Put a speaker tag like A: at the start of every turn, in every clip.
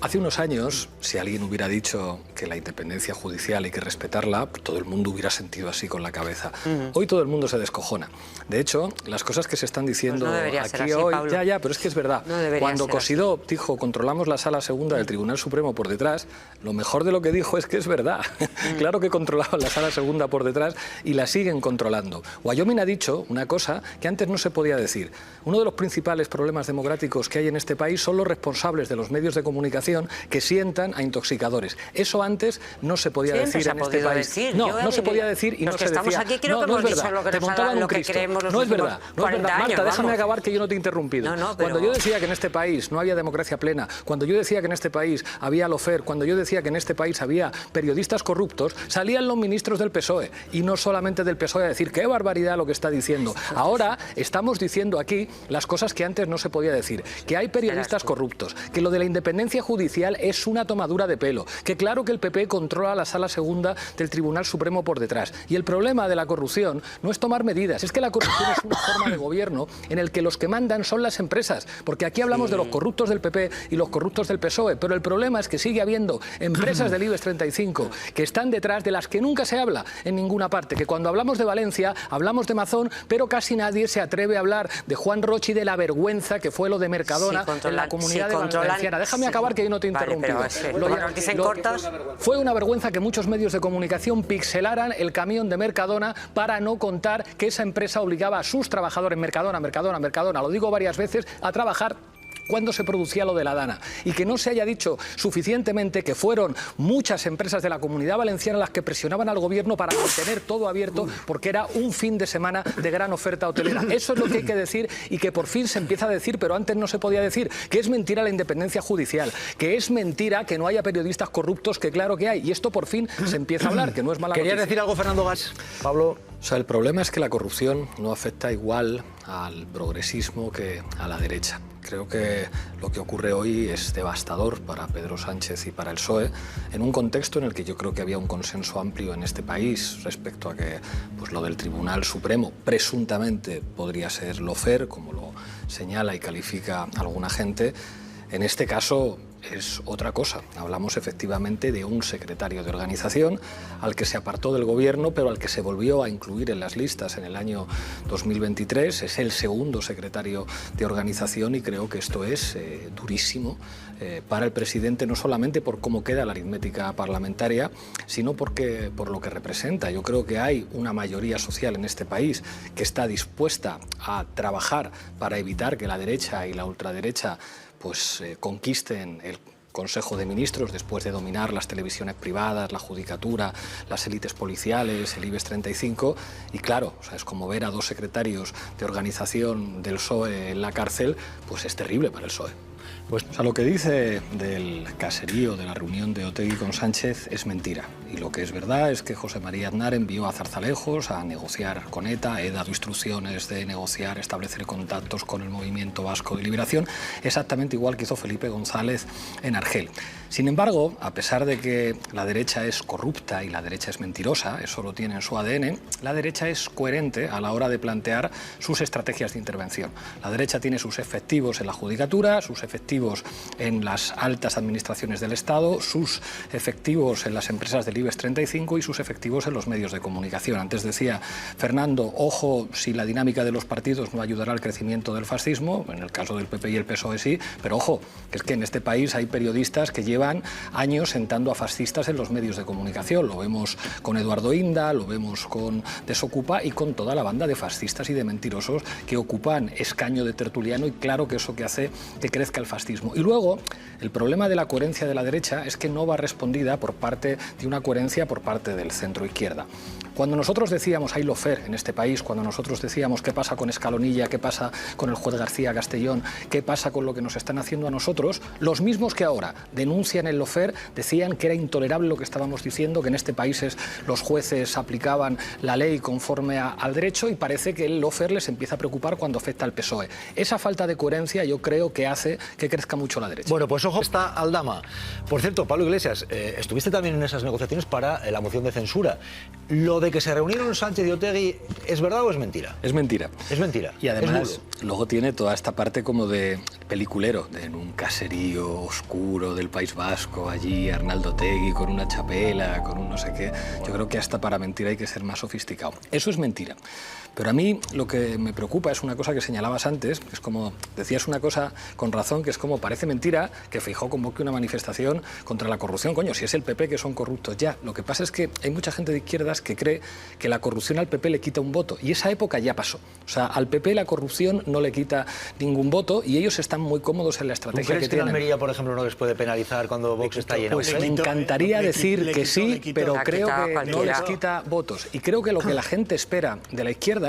A: Hace unos años, si alguien hubiera dicho que la independencia judicial hay que respetarla, todo el mundo hubiera sentido así con la cabeza. Hoy todo el mundo se descojona. De hecho, las cosas que se están diciendo
B: pues no debería
A: aquí
B: ser así,
A: hoy...
B: Pablo.
A: Ya, pero es que es verdad.
B: No debería
A: Cuando
B: ser
A: Cosidó dijo, controlamos la Sala Segunda del Tribunal Supremo por detrás, lo mejor de lo que dijo es que es verdad. Claro que controlaban la Sala Segunda por detrás y la siguen controlando. Wyoming ha dicho una cosa que antes no se podía decir. Uno de los principales problemas democráticos que hay en este país son los responsables de los medios de comunicación que sientan a intoxicadores. Eso antes no se podía decir en este país. No se podía decir y no se decía.
B: Los que estamos aquí creo que hemos dicho lo que nos ha dado, lo que creemos los últimos 40 años.
A: Marta, déjame acabar que yo no te he interrumpido. Cuando yo decía que en este país no había democracia plena, cuando yo decía que en este país había lawfare, cuando yo decía que en este país había periodistas corruptos, salían los ministros del PSOE y no solamente del PSOE a decir qué barbaridad lo que está diciendo. Ahora estamos diciendo aquí las cosas que antes no se podía decir, que hay periodistas corruptos, que lo de la independencia judicial es una tomadura de pelo, que claro que el PP controla la Sala Segunda del Tribunal Supremo por detrás. Y el problema de la corrupción no es tomar medidas, es que la corrupción es una forma de gobierno en el que los que mandan son las empresas, porque aquí hablamos de los corruptos del PP y los corruptos del PSOE, pero el problema es que sigue habiendo empresas del IBEX 35 que están detrás, de las que nunca se habla en ninguna parte, que cuando hablamos de Valencia, hablamos de Mazón, pero casi nadie se atreve a hablar de Juan Roche y de la vergüenza que fue lo de Mercadona en la comunidad valenciana. Déjame acabar que yo no te he interrumpido. Fue una vergüenza que muchos medios de comunicación pixelaran el camión de Mercadona para no contar que esa empresa obligaba a sus trabajadores, Mercadona, lo digo varias veces, a trabajar cuando se producía lo de la Dana, y que no se haya dicho suficientemente que fueron muchas empresas de la Comunidad Valenciana las que presionaban al gobierno para mantener todo abierto porque era un fin de semana de gran oferta hotelera. Eso es lo que hay que decir y que por fin se empieza a decir, pero antes no se podía decir, que es mentira la independencia judicial, que es mentira que no haya periodistas corruptos, que claro que hay, y esto por fin se empieza a hablar, que no es mala noticia.
C: ¿Querías decir algo, Fernando Gas? Pablo.
A: O sea, el problema es que la corrupción no afecta igual al progresismo que a la derecha. Creo que lo que ocurre hoy es devastador para Pedro Sánchez y para el PSOE, en un contexto en el que yo creo que había un consenso amplio en este país respecto a que pues, lo del Tribunal Supremo presuntamente podría ser lawfare, como lo señala y califica alguna gente. En este caso es otra cosa. Hablamos efectivamente de un secretario de organización al que se apartó del gobierno, pero al que se volvió a incluir en las listas en el año 2023. Es el segundo secretario de organización y creo que esto es durísimo para el presidente, no solamente por cómo queda la aritmética parlamentaria, sino por lo que representa. Yo creo que hay una mayoría social en este país que está dispuesta a trabajar para evitar que la derecha y la ultraderecha pues conquisten el Consejo de Ministros después de dominar las televisiones privadas, la judicatura, las élites policiales, el IBEX 35 y claro, o sea, es como ver a dos secretarios de organización del PSOE en la cárcel, pues es terrible para el PSOE. Pues, o sea, lo que dice del caserío, de la reunión de Otegi con Sánchez es mentira. Y lo que es verdad es que José María Aznar envió a Zarzalejos a negociar con ETA, he dado instrucciones de negociar, establecer contactos con el Movimiento Vasco de Liberación, exactamente igual que hizo Felipe González en Argel. Sin embargo, a pesar de que la derecha es corrupta y la derecha es mentirosa, eso lo tiene en su ADN, la derecha es coherente a la hora de plantear sus estrategias de intervención. La derecha tiene sus efectivos en la judicatura, sus efectivos en las altas administraciones del Estado, sus efectivos en las empresas del IBEX 35 y sus efectivos en los medios de comunicación. Antes decía Fernando, ojo si la dinámica de los partidos no ayudará al crecimiento del fascismo, en el caso del PP y el PSOE sí, pero ojo, que es que en este país hay periodistas que llevan años sentando a fascistas en los medios de comunicación. Lo vemos con Eduardo Inda, lo vemos con Desocupa y con toda la banda de fascistas y de mentirosos que ocupan escaño de tertuliano y claro que eso que hace que crezca el fascismo. Y luego, el problema de la coherencia de la derecha es que no va respondida por parte de una coherencia por parte del centro izquierda. Cuando nosotros decíamos hay lawfare en este país, cuando nosotros decíamos qué pasa con Escalonilla, qué pasa con el juez García Castellón, qué pasa con lo que nos están haciendo a nosotros, los mismos que ahora denuncian el lawfare decían que era intolerable lo que estábamos diciendo, que en este país los jueces aplicaban la ley conforme al derecho y parece que el lawfare les empieza a preocupar cuando afecta al PSOE. Esa falta de coherencia yo creo que hace que crezca mucho la derecha.
C: Bueno, pues ojo, está Aldama. Por cierto, Pablo Iglesias, estuviste también en esas negociaciones para la moción de censura. Lo ¿Lo de que se reunieron Sánchez y Otegi es verdad o es mentira?
A: Es mentira.
C: Es mentira.
A: Y además luego tiene toda esta parte como de peliculero, de en un caserío oscuro del País Vasco, allí Arnaldo Otegi con una chapela, con un no sé qué. Yo creo que hasta para mentir hay que ser más sofisticado. Eso es mentira. Pero a mí lo que me preocupa es una cosa que señalabas antes, que es como, decías una cosa con razón, que es como parece mentira que Feijóo convoque una manifestación contra la corrupción. Coño, si es el PP que son corruptos ya. Lo que pasa es que hay mucha gente de izquierdas que cree que la corrupción al PP le quita un voto. Y esa época ya pasó. O sea, al PP la corrupción no le quita ningún voto y ellos están muy cómodos en la estrategia
C: que tienen. ¿Crees que en Almería, por ejemplo, no les puede penalizar cuando Vox está lleno?
A: Pues me encantaría decir que sí, pero creo que no les quita votos. Y creo que lo que la gente espera de la izquierda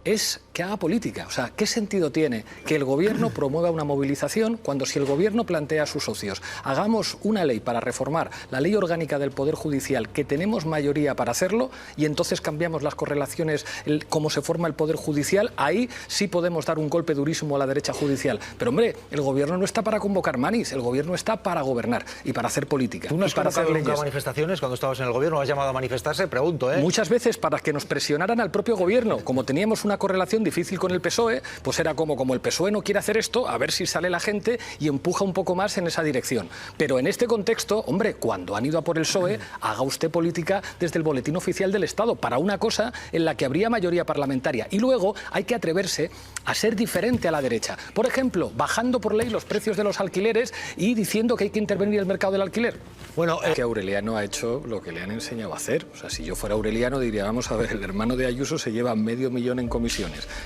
A: es que haga política. O sea, ¿qué sentido tiene que el gobierno promueva una movilización cuando si el gobierno plantea a sus socios hagamos una ley para reformar la ley orgánica del Poder Judicial, que tenemos mayoría para hacerlo, y entonces cambiamos las correlaciones, cómo se forma el Poder Judicial, ahí sí podemos dar un golpe durísimo a la derecha judicial. Pero hombre, el gobierno no está para convocar manis, el gobierno está para gobernar y para hacer política.
C: ¿Tú no has
A: para hacer
C: nunca manifestaciones cuando estabas en el gobierno? ¿Has llamado a manifestarse? Pregunto, ¿eh?
A: Muchas veces para que nos presionaran al propio gobierno. Como teníamos una correlación difícil con el PSOE, pues era como el PSOE no quiere hacer esto, a ver si sale la gente y empuja un poco más en esa dirección. Pero en este contexto, hombre, cuando han ido a por el PSOE, haga usted política desde el Boletín Oficial del Estado, para una cosa en la que habría mayoría parlamentaria. Y luego hay que atreverse a ser diferente a la derecha. Por ejemplo, bajando por ley los precios de los alquileres y diciendo que hay que intervenir el mercado del alquiler.
C: Bueno,
A: que Aureliano ha hecho lo que le han enseñado a hacer. O sea, si yo fuera Aureliano diría, vamos a ver, el hermano de Ayuso se lleva $500.000 en comisiones.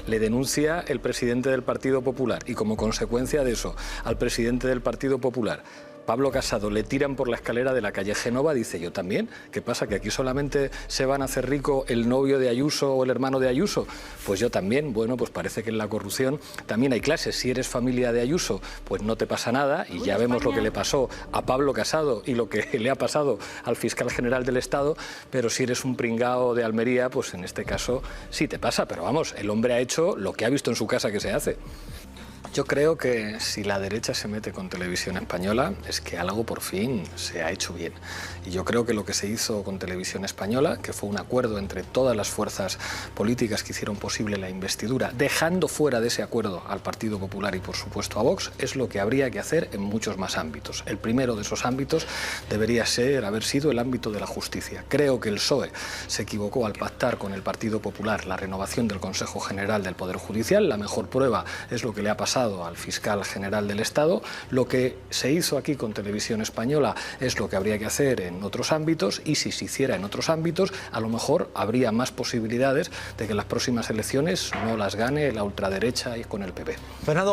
A: Le denuncia el presidente del Partido Popular y como consecuencia de eso, al presidente del Partido Popular, Pablo Casado, le tiran por la escalera de la calle Génova, dice yo también. ¿Qué pasa? ¿Que aquí solamente se van a hacer rico el novio de Ayuso o el hermano de Ayuso? Pues yo también. Bueno, pues parece que en la corrupción también hay clases. Si eres familia de Ayuso, pues no te pasa nada y ya vemos lo que le pasó a Pablo Casado y lo que le ha pasado al fiscal general del Estado, pero si eres un pringao de Almería, pues en este caso sí te pasa. Pero vamos, el hombre ha hecho lo que ha visto en su casa que se hace. Yo creo que si la derecha se mete con Televisión Española es que algo por fin se ha hecho bien. Y yo creo que lo que se hizo con Televisión Española, que fue un acuerdo entre todas las fuerzas políticas que hicieron posible la investidura, dejando fuera de ese acuerdo al Partido Popular y por supuesto a Vox, es lo que habría que hacer en muchos más ámbitos. El primero de esos ámbitos debería haber sido el ámbito de la justicia. Creo que el PSOE se equivocó al pactar con el Partido Popular la renovación del Consejo General del Poder Judicial. La mejor prueba es lo que le ha pasado al fiscal general del Estado. Lo que se hizo aquí con Televisión Española es lo que habría que hacer en otros ámbitos, y si se hiciera en otros ámbitos, a lo mejor habría más posibilidades de que las próximas elecciones no las gane la ultraderecha y con el PP.
C: Fernando